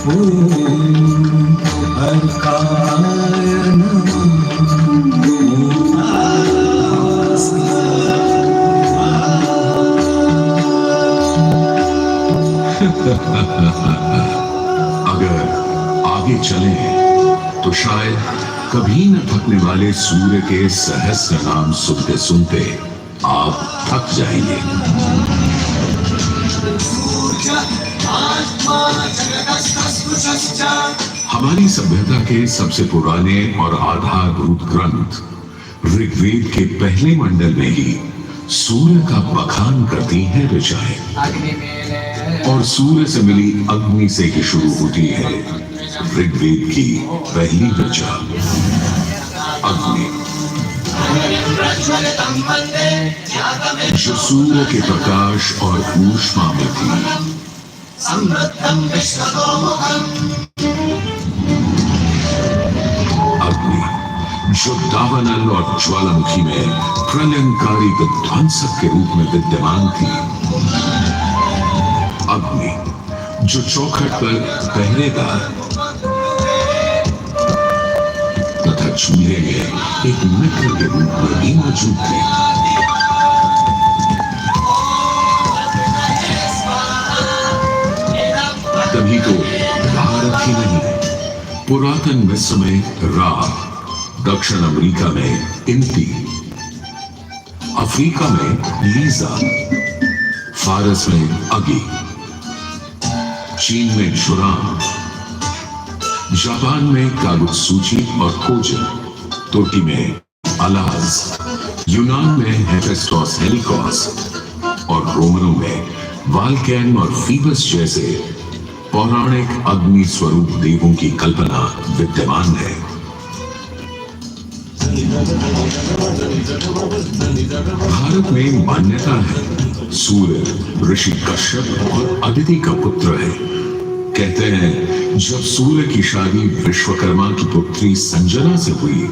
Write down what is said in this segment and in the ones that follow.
ॐ अर्काय अगर आगे चले तो शायद कभी न थकने वाले सूर्य के सहस्र नाम सुनते सुनते आप थक जाएंगे। हमारी सभ्यता के सबसे पुराने और आधारभूत ग्रंथ ऋग्वेद के पहले मंडल में ही सूर्य का बखान करती है ऋचाएं, और सूर्य से मिली अग्नि से ही शुरू होती है ऋग्वेद की पहली ऋचा। अग्नि जो सूर्य के प्रकाश और ऊष्मा में थी। अग्नि जो दावानल और ज्वालामुखी में प्रलयंकारी विध्वंसक के रूप में विद्यमान थी। अग्नि जो चौखट पर पहरेदार तथा चूल्हे में एक मित्र के रूप में भी मौजूद थी। तभी तो भारत ही नहीं, पुरातन मिस्र में रा, दक्षिण अमेरिका में इंती, अफ्रीका में लीजा, फारस में अगी, चीन में जुरान, जापान में कागुत्सुची और कोजिन, तुर्की में अलाज, यूनान में हेफेस्टोस हेलिकोस और रोमनों में वाल्कैन और फीबस जैसे पौराणिक अग्नि स्वरूप देवों की कल्पना विद्यमान है। भारत में मान्यता है सूर्य ऋषि कश्यप और अदिति का पुत्र है। कहते हैं जब सूर्य की शादी विश्वकर्मा की पुत्री संजना से हुई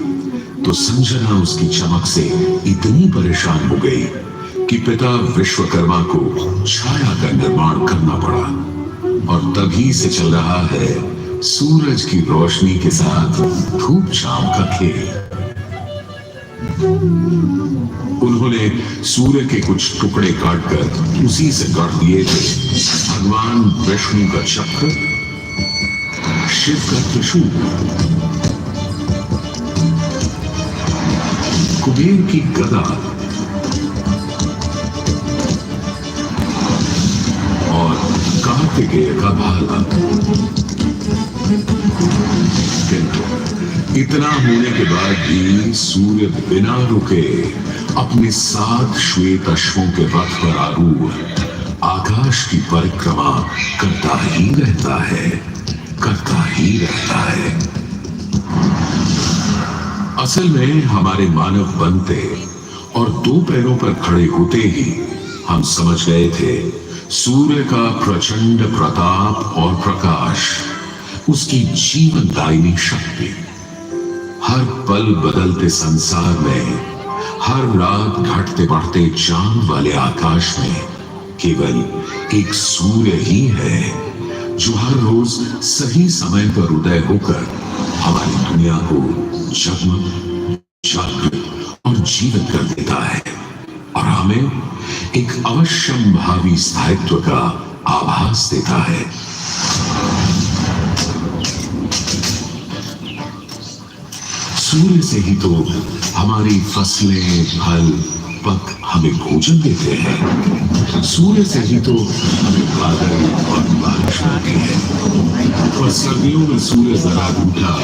तो संजना उसकी चमक से इतनी परेशान हो गई कि पिता विश्वकर्मा को छाया का निर्माण करना पड़ा, और तभी से चल रहा है सूरज की रोशनी के साथ धूप छांव का खेल। उन्होंने सूर्य के कुछ टुकड़े काटकर उसी से गढ़ दिए थे भगवान विष्णु का चक्र, शिव का त्रिशूल, कुबेर की गदा और कार्तिकेय का भाला। किंतु इतना होने के बाद भी सूर्य बिना रुके अपने 7 श्वेत अश्वों के रथ पर आरूढ़ आकाश की परिक्रमा करता ही रहता है, करता ही रहता है। असल में हमारे मानव बनते और 2 पैरों पर खड़े होते ही हम समझ गए थे सूर्य का प्रचंड प्रताप और प्रकाश, उसकी जीवनदायिनी शक्ति हर पल बदलते संसार में, हर रात घटते बढ़ते चांद वाले आकाश में केवल एक सूर्य ही है जो हर रोज सही समय पर उदय होकर हमारी दुनिया को जगमग, जागृत और जीवित कर देता है और हमें एक अवश्यंभावी स्थायित्व का आभास देता है। सूर्य से ही तो हमारी फसलें, फल, पक हमें भोजन देते हैं। सूर्य से ही तो हमें बादल और बारिश मिलती है, और सर्दियों में सूर्य जरा उठा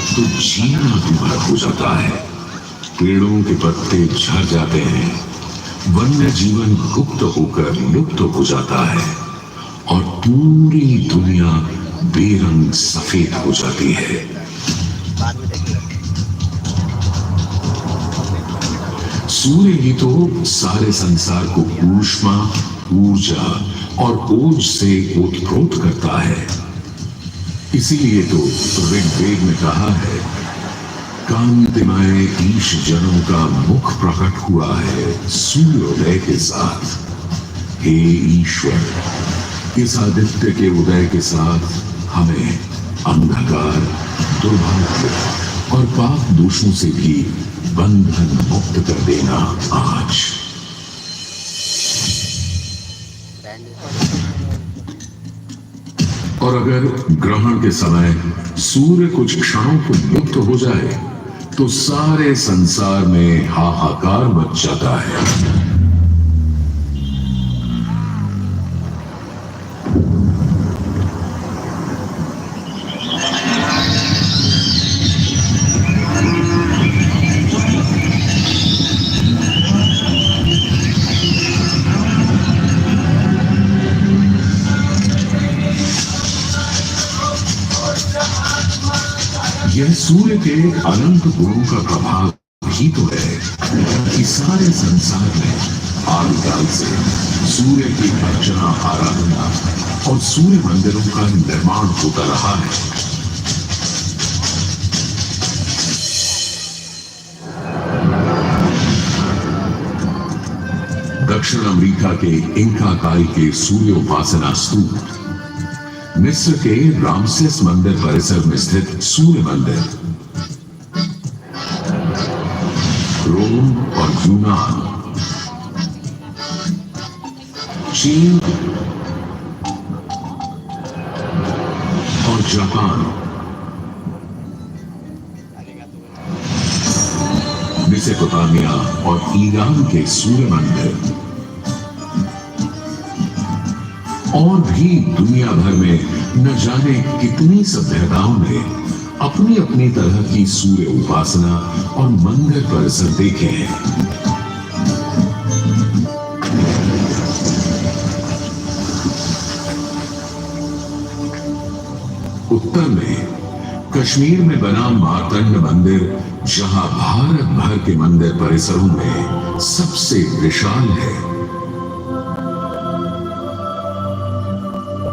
तो जीना दुभर हो जाता है। पेड़ों के पत्ते झड़ जाते हैं, वन्य जीवन गुप्त होकर लुप्त हो जाता है और पूरी दुनिया बेरंग सफेद हो जाती है। सूर्य ही तो सारे संसार को ऊष्मा, ऊर्जा और ओज से ओतप्रोत करता है। इसीलिए तो ऋग्वेद में कहा है, कांतिमय ईश जनों का मुख प्रकट हुआ है सूर्योदय के साथ। हे ईश्वर, इस आदित्य के उदय के साथ हमें अंधकार, दुर्भाग्य और पाप दोषों से भी बंधन मुक्त कर देना आज। और अगर ग्रहण के समय सूर्य कुछ क्षणों को लुप्त हो जाए तो सारे संसार में हाहाकार मच जाता है। यह सूर्य के अनंत गुणों का प्रभाव ही तो है कि सारे संसार में आदिकाल से सूर्य की अर्चना, आराधना और सूर्य मंदिरों का निर्माण होता रहा है। दक्षिण अमेरिका के इंका काल के सूर्य उपासना स्तूप, मिस्र के रामसेस मंदिर परिसर में स्थित सूर्य मंदिर, रोम और यूनान, चीन और जापान, मेसोपोटामिया और ईरान के सूर्य मंदिर और भी दुनिया भर में न जाने कितनी सभ्यताओं ने अपनी अपनी तरह की सूर्य उपासना और मंदिर परिसर देखे हैं। उत्तर में कश्मीर में बना मार्तंड मंदिर, जहां भारत भर के मंदिर परिसरों में सबसे विशाल है,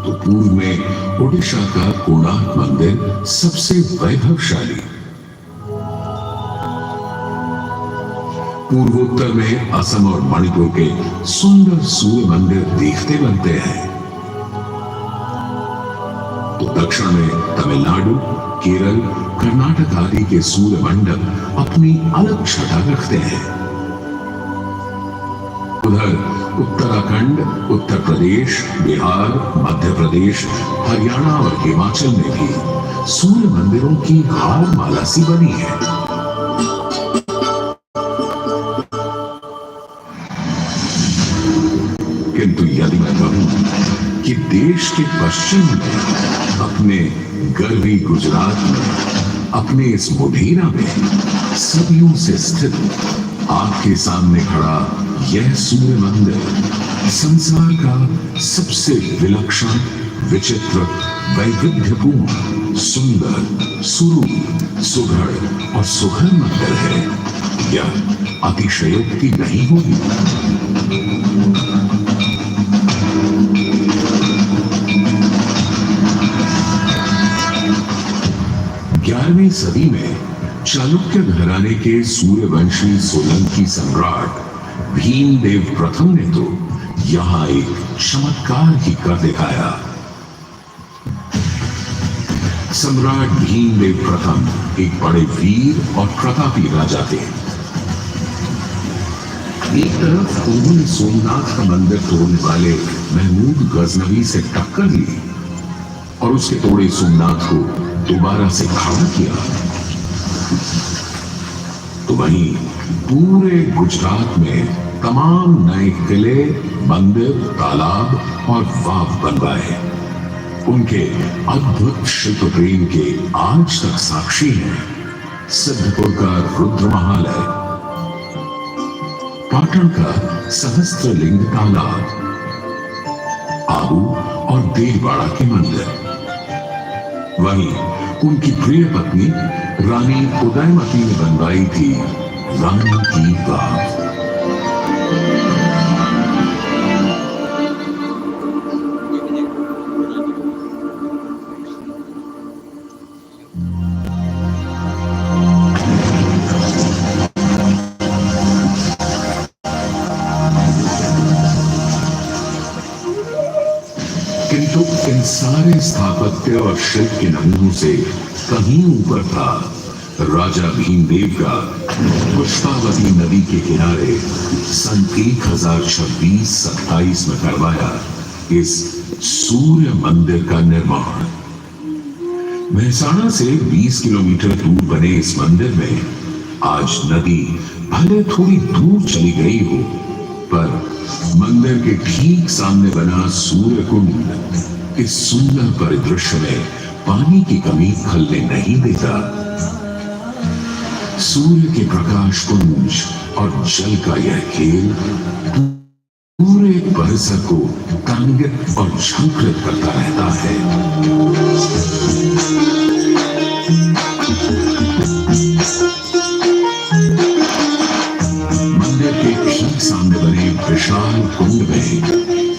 तो पूर्व में ओडिशा का कोणार्क मंदिर सबसे वैभवशाली, पूर्वोत्तर में असम और मणिपुर के सुंदर सूर्य मंदिर देखते बनते हैं, तो दक्षिण में तमिलनाडु, केरल, कर्नाटक आदि के सूर्य मंडप अपनी अलग छटा रखते हैं। उधर उत्तराखंड, उत्तर प्रदेश, बिहार, मध्य प्रदेश, हरियाणा और हिमाचल में भी सूर्य मंदिरों की हार माला सी बनी है। किंतु यदि मैं कहूं कि देश के पश्चिम में, अपने गर्वी गुजरात में, अपने इस मोढेरा में सदियों से स्थित आपके सामने खड़ा यह सूर्य मंदिर संसार का सबसे विलक्षण, विचित्र, वैविध्यपूर्ण, सुंदर, सुरूप, सुघड़ और सुघर मंदिर है, यह अतिशयोक्ति नहीं होगी। 11वीं सदी में चालुक्य घराने के सूर्यवंशी सोलंकी सम्राट भीमदेव प्रथम ने तो यहां एक चमत्कार ही कर दिखाया। सम्राट भीमदेव प्रथम एक बड़े वीर और प्रतापी राजा थे। एक तरफ उन्होंने सोमनाथ का मंदिर तोड़ने वाले महमूद गजनवी से टक्कर ली और उसके तोड़े सोमनाथ को दोबारा से खड़ा किया, तो वहीं पूरे गुजरात में तमाम नए किले, मंदिर, तालाब और वाव बनवाए। उनके अद्भुत शिल्प प्रेम के आज तक साक्षी हैं सिद्धपुर का रुद्र महालय, पाटन का सहस्त्रलिंग तालाब, आबू और देववाड़ा के मंदिर। वहीं उनकी प्रिय पत्नी रानी उदयमती ने बनवाई थी रानी की वाव। किंतु इन सारे स्थापत्य और शिल्प के नमूनों से कहीं ऊपर था राजा भीमदेव का पुष्पावती नदी के किनारे सन 1026-27 में करवाया इस सूर्य मंदिर का निर्माण। मेहसाणा से 20 किलोमीटर दूर बने इस मंदिर में आज नदी भले थोड़ी दूर चली गई हो, पर मंदिर के ठीक सामने बना सूर्य कुंड इस सुंदर परिदृश्य में पानी की कमी खलने नहीं देता। सूर्य के प्रकाश पुंज और जल का यह खेल पूरे परिसर को तरंगित और झंकृत करता रहता है। मंदिर के ठीक सामने बने विशाल कुंड में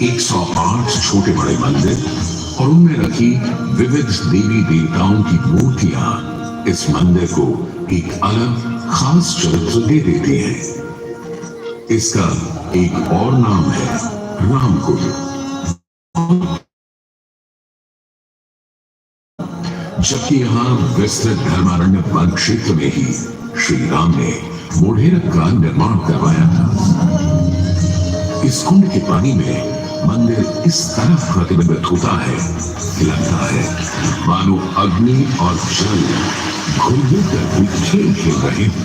108 छोटे बड़े मंदिर और उनमें रखी विविध देवी देवताओं की मूर्तियां इस मंदिर को एक अलग खास चरित्र दे देती हैं। इसका एक और नाम है रामकुंड। जबकि यहाँ विस्तृत धर्मारण्य वन क्षेत्र में ही श्री राम ने मोढेरा का निर्माण करवाया था। इस कुंड के पानी में मंदिर इस तरह प्रतिबिंबित होता है कि लगता है मानो अग्नि और जल घुल-मिल कर खेल खेल रहे हैं।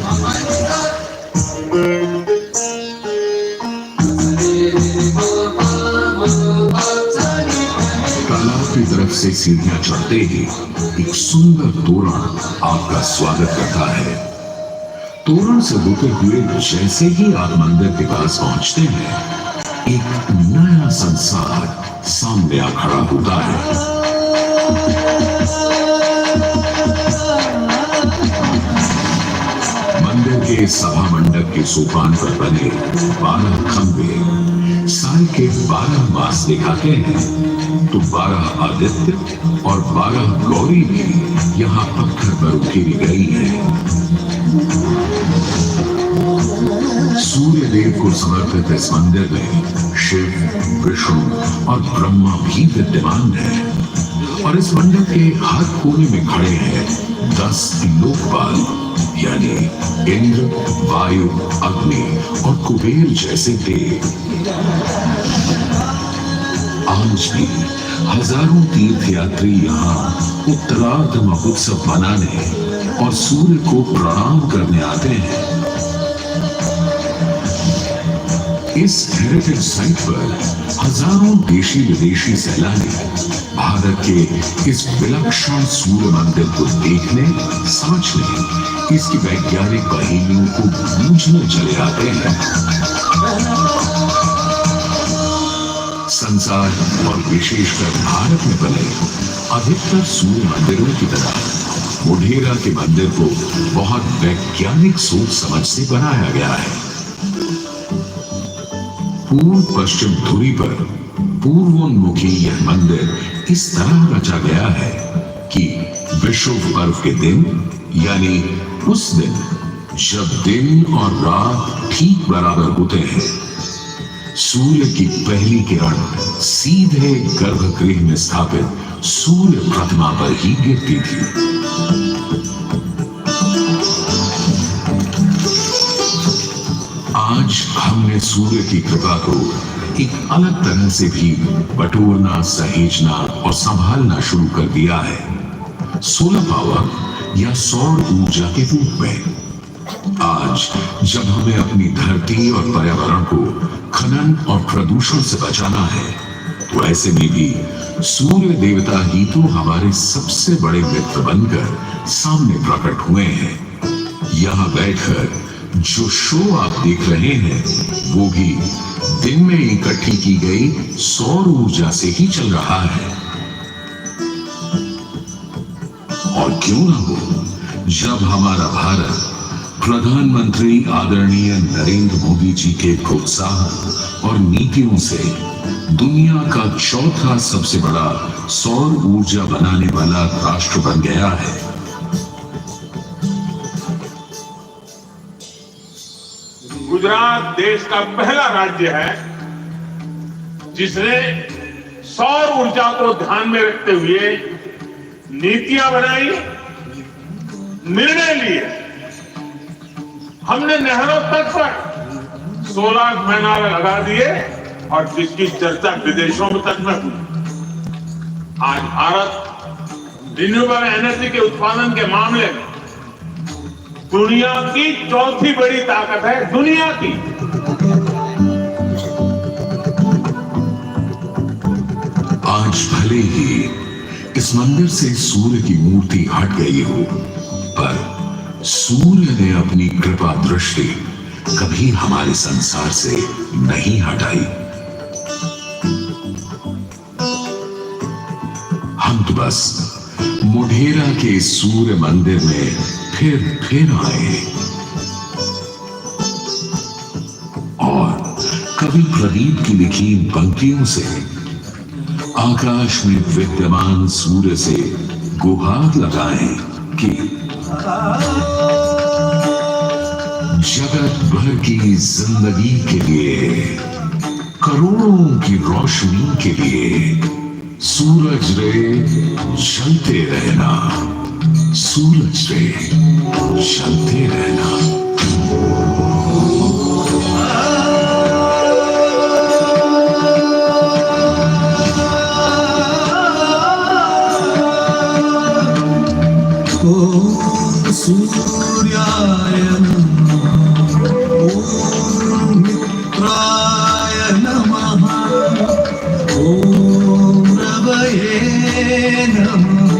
तालाब की तरफ से सीढ़ियां चढ़ते ही एक सुंदर तोरण आपका स्वागत करता है। तोरण से होते हुए जैसे ही आप मंदिर के पास पहुंचते हैं, एक नया संसार सामने आ खड़ा होता है। मंदिर के सभा मंडप के सोपान पर बने 12 खंबे साल के 12 मास दिखाते हैं, तो 12 आदित्य और 12 गौरी भी यहाँ पत्थर पर उकेरी गई है। सूर्य देव को समर्पित इस मंदिर में शिव, विष्णु और ब्रह्मा भी विद्यमान है और इस मंदिर के हर कोने में खड़े हैं 10 लोकपाल यानी इंद्र, वायु, अग्नि और कुबेर जैसे देव। आज भी हजारों तीर्थयात्री यहाँ उत्तरार्ध महोत्सव मनाने और सूर्य को प्रणाम करने आते हैं। इस हेरिटेज साइट पर हजारों देशी विदेशी सैलानी भारत के इस विलक्षण सूर्य मंदिर को देखने, समझने, इसकी वैज्ञानिक पहेलियों को बूझने चले आते हैं। संसार और विशेषकर भारत में बने अधिकतर सूर्य मंदिरों की तरह मोढेरा के मंदिर को बहुत वैज्ञानिक सोच समझ से बनाया गया है। पूर्व पश्चिम धुरी पर पूर्वोन्मुखी यह मंदिर इस तरह रचा गया है कि विषुव पर्व के दिन यानी उस दिन जब दिन और रात ठीक बराबर होते हैं, सूर्य की पहली किरण सीधे गर्भगृह में स्थापित सूर्य प्रतिमा पर ही गिरती थी। आज हमने सूर्य की कृपा को एक अलग तरह से भी बटोरना, सहेजना और संभालना शुरू कर दिया है। सोलर पावर या सौर ऊर्जा के रूप में आज जब हमें अपनी धरती और पर्यावरण को खनन और प्रदूषण से बचाना है, तो ऐसे में भी सूर्य देवता ही तो हमारे सबसे बड़े मित्र बनकर सामने प्रकट हुए हैं। यहाँ बैठकर जो शो आप देख रहे हैं, वो भी दिन में इकट्ठी की गई सौर ऊर्जा से ही चल रहा है। और क्यों ना हो, जब हमारा भारत प्रधानमंत्री आदरणीय नरेंद्र मोदी जी के प्रोत्साहन और नीतियों से दुनिया का चौथा सबसे बड़ा सौर ऊर्जा बनाने वाला राष्ट्र बन गया है। गुजरात देश का पहला राज्य है जिसने सौर ऊर्जा को ध्यान में रखते हुए नीतियां बनाई, निर्णय लिए। हमने नहरों तक पर सोलर पैनल लगा दिए और जिसकी चर्चा विदेशों में तक में हुई। आज भारत रिन्यूएबल एनर्जी के उत्पादन के मामले में दुनिया की चौथी बड़ी ताकत है, दुनिया की। आज भले ही इस मंदिर से सूर्य की मूर्ति हट गई हो, पर सूर्य ने अपनी कृपा दृष्टि कभी हमारे संसार से नहीं हटाई। हम तो बस मोढेरा के सूर्य मंदिर में फिर आए और कवि प्रदीप की लिखी पंक्तियों से आकाश में विद्यमान सूर्य से गुहार लगाएं कि जगत भर की जिंदगी के लिए, करोड़ों की रोशनी के लिए सूरज रे जलते रहना, सूरज रे जलते रहना। सूर्याय नमः, ओम मित्राय नमः, ओम रवये नमः,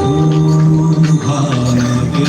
ओम भागे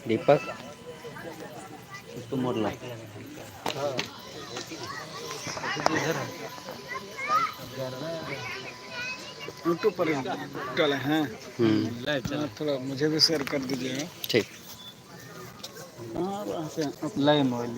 दीपक उसको मोड़ ला। यूट्यूब पर डाले हैं। थोड़ा मुझे भी शेयर कर दीजिएगा। ठीक। हाँ, लाइव मोबाइल